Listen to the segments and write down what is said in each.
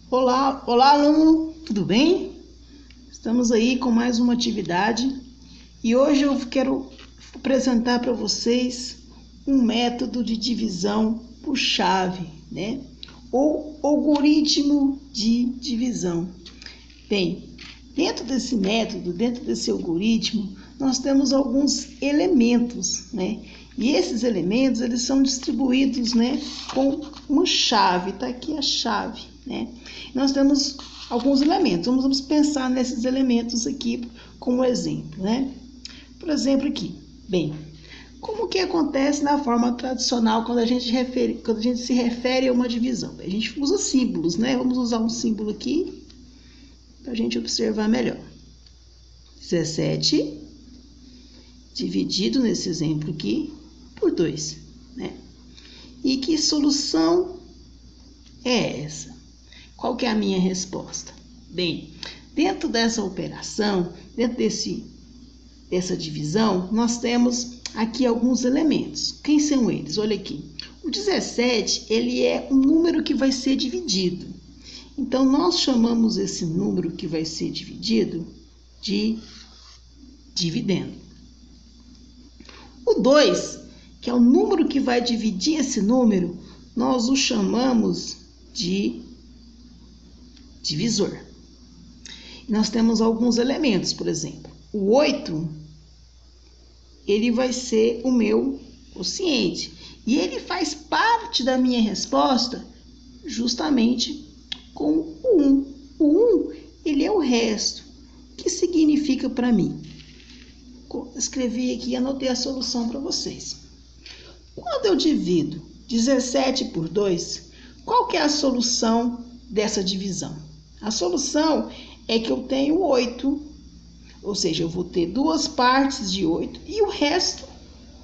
Olá, aluno, tudo bem? Estamos aí com mais uma atividade e hoje eu quero apresentar para vocês um método de divisão por chave, né? Ou algoritmo de divisão. Bem, dentro desse método, dentro desse algoritmo, nós temos alguns elementos, né? E esses elementos, eles são distribuídos, né, com uma chave, tá aqui a chave, né? Nós temos alguns elementos, vamos pensar nesses elementos aqui como exemplo, né? Por exemplo aqui, bem, como que acontece na forma tradicional quando a gente se refere a uma divisão? A gente usa símbolos, né? Vamos usar um símbolo aqui para a gente observar melhor. 17 dividido nesse exemplo aqui por 2, né? E que solução é essa? Qual que é a minha resposta? Bem, dentro dessa operação, dentro dessa divisão, nós temos aqui alguns elementos. Quem são eles? Olha aqui. O 17, ele é um número que vai ser dividido. Então, nós chamamos esse número que vai ser dividido de dividendo. O 2, que é o número que vai dividir esse número, nós o chamamos de divisor. Nós temos alguns elementos, por exemplo, o 8, ele vai ser o meu quociente, e ele faz parte da minha resposta justamente com o 1. O 1, ele é o resto. O que significa para mim? Escrevi aqui e anotei a solução para vocês. Quando eu divido 17 por 2, qual que é a solução dessa divisão? A solução é que eu tenho 8, ou seja, eu vou ter duas partes de 8 e o resto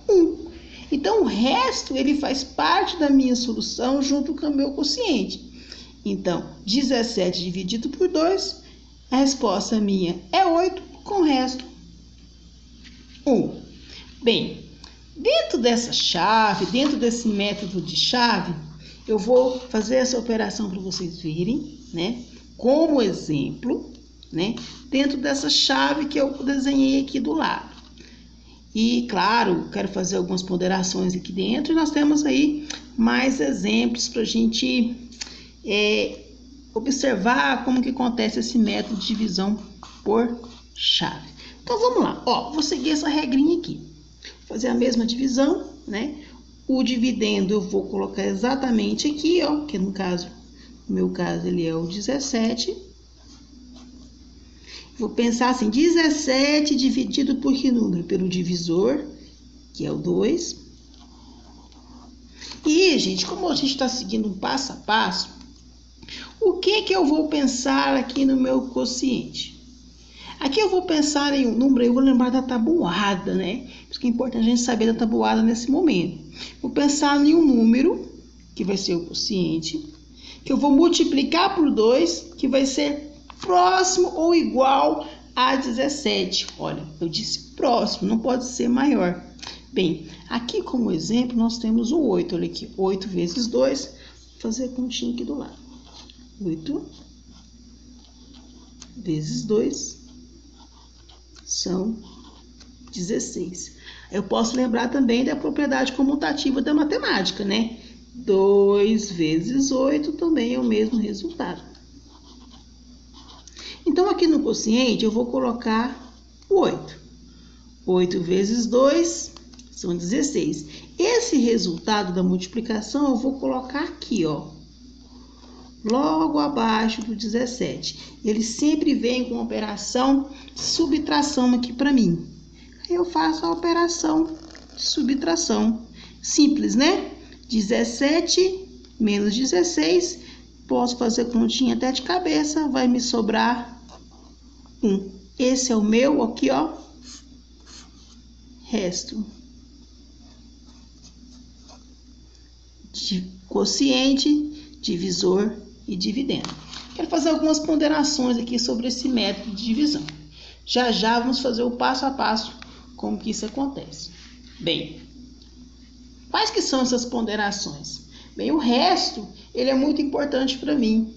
1. Então, o resto, ele faz parte da minha solução junto com o meu quociente. Então, 17 dividido por 2, a resposta minha é 8, com o resto 1. Bem, dentro dessa chave, dentro desse método de chave, eu vou fazer essa operação para vocês verem, né? Como exemplo, né? Dentro dessa chave que eu desenhei aqui do lado. E, claro, quero fazer algumas ponderações aqui dentro e nós temos aí mais exemplos para a gente observar como que acontece esse método de divisão por chave. Então, vamos lá. Ó, vou seguir essa regrinha aqui. Vou fazer a mesma divisão, né? O dividendo eu vou colocar exatamente aqui, ó, que no meu caso, ele é o 17. Vou pensar assim, 17 dividido por que número? Pelo divisor, que é o 2. E, gente, como a gente está seguindo um passo a passo, o que eu vou pensar aqui no meu quociente? Aqui eu vou pensar em um número, eu vou lembrar da tabuada, né? Por isso que é importante a gente saber da tabuada nesse momento. Vou pensar em um número, que vai ser o quociente, que eu vou multiplicar por 2, que vai ser próximo ou igual a 17. Olha, eu disse próximo, não pode ser maior. Bem, aqui como exemplo, nós temos o 8. Olha aqui, 8 vezes 2. Vou fazer a continha aqui do lado. 8 vezes 2 são 16. Eu posso lembrar também da propriedade comutativa da matemática, né? 2 vezes 8 também é o mesmo resultado. Então, aqui no quociente, eu vou colocar o 8. 8 vezes 2 são 16. Esse resultado da multiplicação, eu vou colocar aqui, ó. Logo abaixo do 17. Ele sempre vem com operação de subtração aqui para mim. Aí eu faço a operação de subtração. Simples, né? 17 menos 16. Posso fazer continha até de cabeça. Vai me sobrar 1. Esse é o meu aqui, ó. Resto. De quociente, divisor e dividendo. Quero fazer algumas ponderações aqui sobre esse método de divisão. Já vamos fazer o passo a passo como que isso acontece. Bem, quais que são essas ponderações? Bem, o resto, ele é muito importante para mim,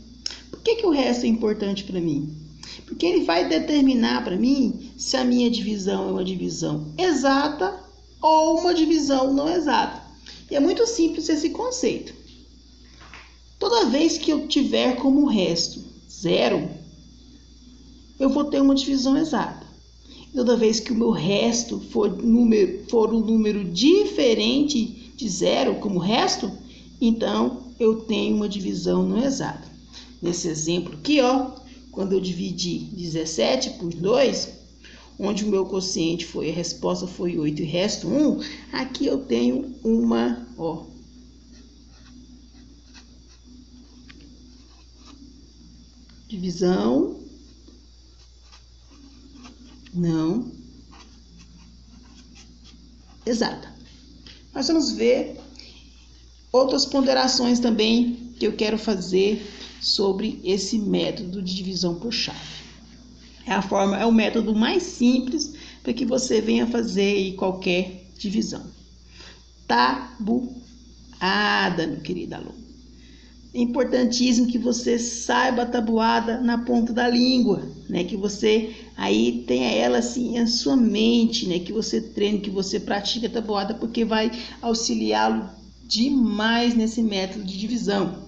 Por que o resto é importante para mim? Porque ele vai determinar para mim se a minha divisão é uma divisão exata ou uma divisão não exata. E é muito simples esse conceito. Toda vez que eu tiver como resto 0, eu vou ter uma divisão exata. Toda vez que o meu resto for um número diferente de 0 como resto, então eu tenho uma divisão não exata. Nesse exemplo aqui, ó, quando eu dividi 17 por 2, onde o meu quociente foi, a resposta foi 8 e resto 1, aqui eu tenho uma, ó, divisão não exata. Nós vamos ver outras ponderações também que eu quero fazer sobre esse método de divisão por chave. É o método mais simples para que você venha fazer aí qualquer divisão. Tabuada, meu querido aluno. É importantíssimo que você saiba a tabuada na ponta da língua, né? Que você aí tenha ela assim em sua mente, né? Que você treine, que você pratique a tabuada, porque vai auxiliá-lo demais nesse método de divisão.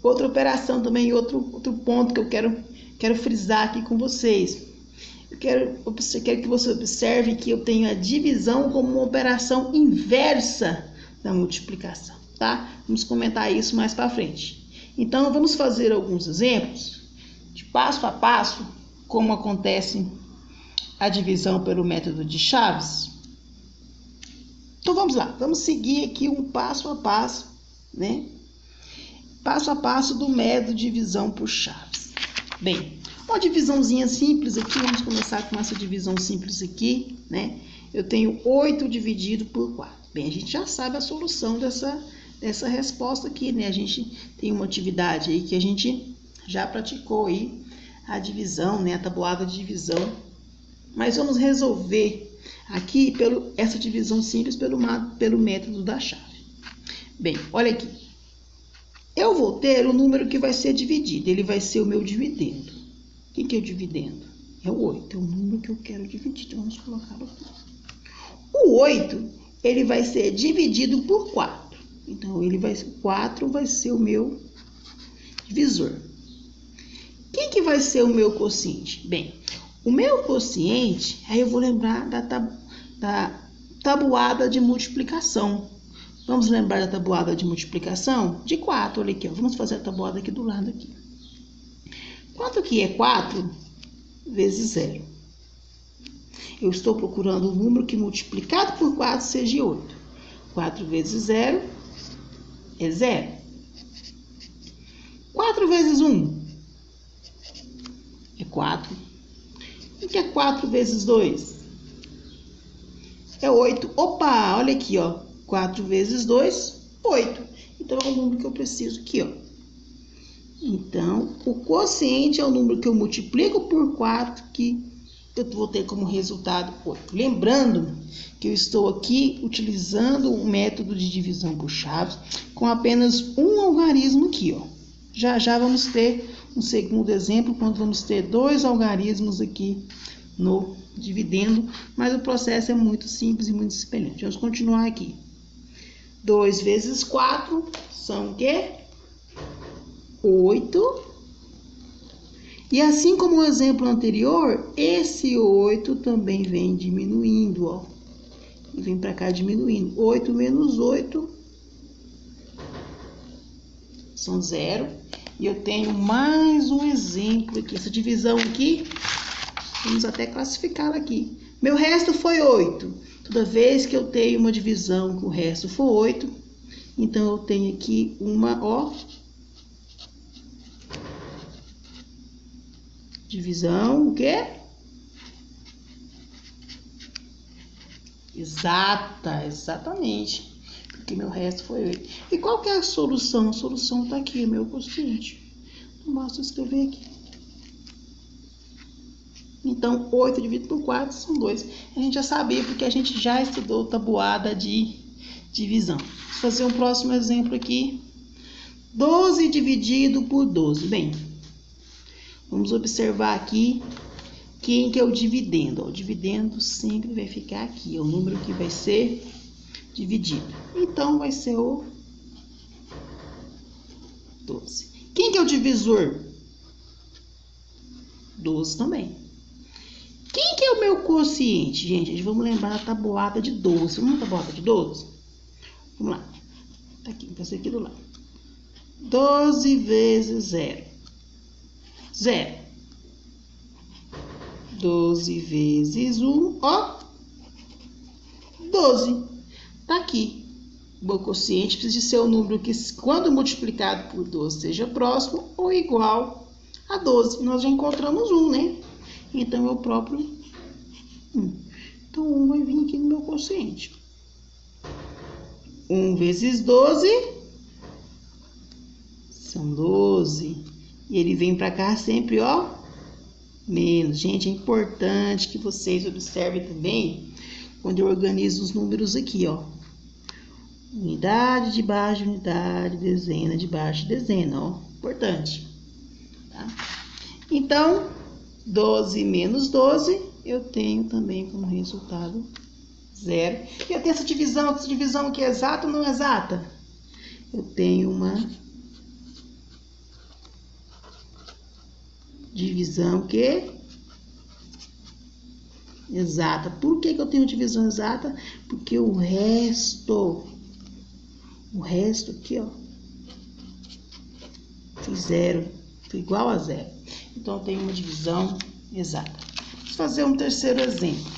Outra operação também, outro ponto que eu quero frisar aqui com vocês. Eu quero que você observe que eu tenho a divisão como uma operação inversa da multiplicação, tá? Vamos comentar isso mais para frente. Então, vamos fazer alguns exemplos de passo a passo como acontece a divisão pelo método de chaves. Então, vamos lá. Vamos seguir aqui um passo a passo, né? Passo a passo do método de divisão por chaves. Bem, uma divisãozinha simples aqui, vamos começar com essa divisão simples aqui, né? Eu tenho 8 dividido por 4. Bem, a gente já sabe a solução dessa resposta aqui, né? A gente tem uma atividade aí que a gente já praticou aí, a divisão, né? A tabuada de divisão. Mas vamos resolver aqui essa divisão simples pelo método da chave. Bem, olha aqui. Eu vou ter o número que vai ser dividido, ele vai ser o meu dividendo. O que é o dividendo? É o 8, é o número que eu quero dividir, então vamos colocar aqui. O 8, ele vai ser dividido por 4, então 4 vai ser o meu divisor. Quem que vai ser o meu quociente? Bem, o meu quociente, aí eu vou lembrar da tabuada de multiplicação. Vamos lembrar da tabuada de multiplicação? De 4, olha aqui, ó. Vamos fazer a tabuada aqui do lado aqui. Quanto que é 4 vezes 0? Eu estou procurando um número que multiplicado por 4 seja 8. 4 vezes 0 é 0. 4 vezes 1 é 4. O que é 4 vezes 2? É 8. Opa, olha aqui, ó. 4 vezes 2, 8. Então, é o número que eu preciso aqui, ó. Então, o quociente é o número que eu multiplico por 4, que eu vou ter como resultado 8. Lembrando que eu estou aqui utilizando o método de divisão por chaves com apenas um algarismo aqui, ó. Já vamos ter um segundo exemplo, quando vamos ter 2 algarismos aqui no dividendo, mas o processo é muito simples e muito semelhante. Vamos continuar aqui. 2 vezes 4 são o quê? 8. E assim como o exemplo anterior, esse 8 também vem diminuindo, ó. E vem para cá diminuindo. 8 menos 8 são 0. E eu tenho mais um exemplo aqui. Essa divisão aqui, vamos até classificá-la aqui. Meu resto foi 8. Toda vez que eu tenho uma divisão que o resto for 8, então eu tenho aqui uma, ó, divisão, o quê? Exatamente. Porque meu resto foi 8. E qual que é a solução? A solução tá aqui, meu quociente. Não basta escrever aqui. Então, 8 dividido por 4 são 2. A gente já sabia, porque a gente já estudou tabuada de divisão. Vou fazer um próximo exemplo aqui. 12 dividido por 12. Bem, vamos observar aqui quem que é o dividendo. O dividendo sempre vai ficar aqui, é o número que vai ser dividido. Então, vai ser o 12. Quem que é o divisor? 12 também. Quem que é o meu quociente? Gente, vamos lembrar da tabuada de 12. Vamos na tabuada de 12? Vamos lá. Tá aqui, vai ser aqui do lado. 12 vezes 0. 0. 12 vezes 1, ó. 12. Tá aqui. O meu quociente precisa de ser um número que, quando multiplicado por 12, seja próximo ou igual a 12. Nós já encontramos 1, né? Então, é o próprio 1. Então, 1 vai vir aqui no meu quociente. 1 vezes 12 são 12. E ele vem para cá sempre, ó, menos. Gente, é importante que vocês observem também quando eu organizo os números aqui, ó. Unidade debaixo de unidade, dezena debaixo de dezena, ó. Importante. Tá? Então, 12 menos 12, eu tenho também como resultado 0. E eu tenho essa divisão aqui é exata ou não exata? Eu tenho uma divisão que exata. Por que eu tenho divisão exata? Porque o resto aqui, ó, foi 0, foi igual a 0. Então, eu tenho uma divisão exata. Vamos fazer um terceiro exemplo.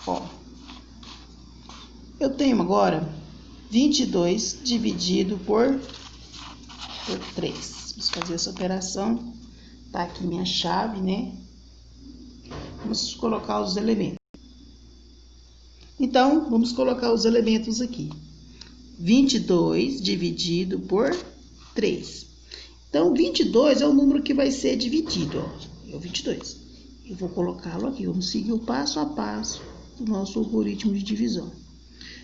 Ó, eu tenho agora 22 dividido por 3. Vamos fazer essa operação. Tá aqui minha chave, né? Vamos colocar os elementos. Então, vamos colocar os elementos aqui. 22 dividido por 3. Então, 22 é o número que vai ser dividido, ó. É o 22. Eu vou colocá-lo aqui. Vamos seguir o passo a passo do nosso algoritmo de divisão.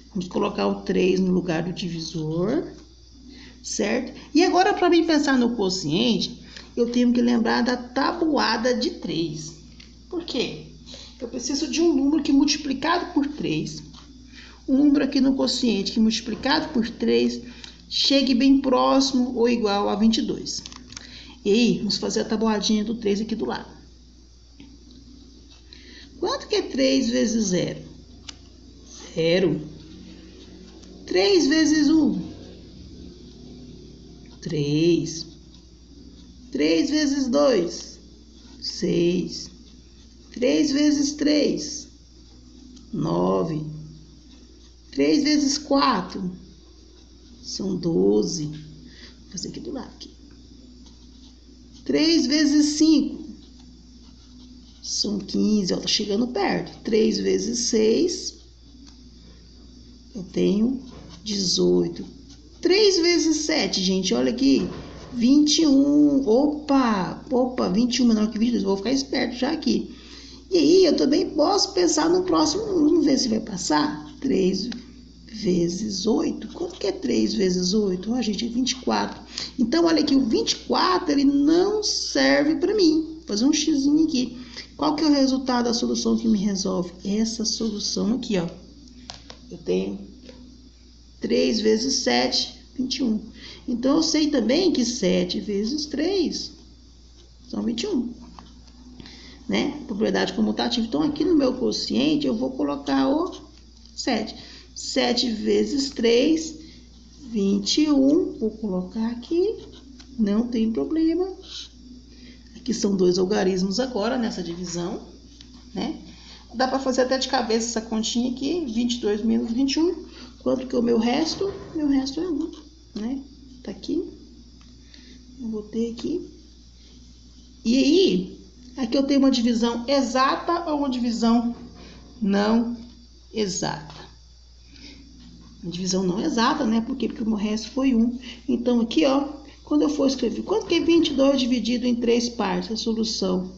Vamos colocar o 3 no lugar do divisor, certo? E agora, para mim pensar no quociente, eu tenho que lembrar da tabuada de 3. Por quê? Eu preciso de um número que multiplicado por 3, um número aqui no quociente que multiplicado por 3 chegue bem próximo ou igual a 22. E aí, vamos fazer a tabuadinha do 3 aqui do lado. Quanto que é 3 vezes 0? 0. 3 vezes 1? 3. 3 vezes 2? 6. 3 vezes 3? 9. 3 vezes 4? São 12. Vou fazer aqui do lado. Aqui. 3 vezes 5? São 15. Ó, tá chegando perto. 3 vezes 6? Eu tenho 18. 3 vezes 7, gente, olha aqui. 21. Opa, 21 menor que 22. Vou ficar esperto já aqui. E aí, eu também posso pensar no próximo número. Vamos ver se vai passar. 3 vezes 8. Quanto que é 3 vezes 8? Ó, gente, é 24. Então, olha aqui, o 24, ele não serve para mim. Vou fazer um xizinho aqui. Qual que é o resultado da solução que me resolve? Essa solução aqui, ó. Eu tenho 3 vezes 7, 21. Então, eu sei também que 7 vezes 3 são 21. Né? Propriedade comutativa. Então, aqui no meu quociente, eu vou colocar o 7. 7 vezes 3, 21. Vou colocar aqui. Não tem problema. Aqui são 2 algarismos agora, nessa divisão. Né? Dá para fazer até de cabeça essa continha aqui. 22 menos 21. Quanto que é o meu resto? Meu resto é 1. Né? Tá aqui. Eu vou ter aqui. E aí... aqui eu tenho uma divisão exata ou uma divisão não exata? Uma divisão não exata, né? Por quê? Porque o meu resto foi 1. Então, aqui, ó, quando eu for escrever, quanto que é 22 dividido em 3 partes? A solução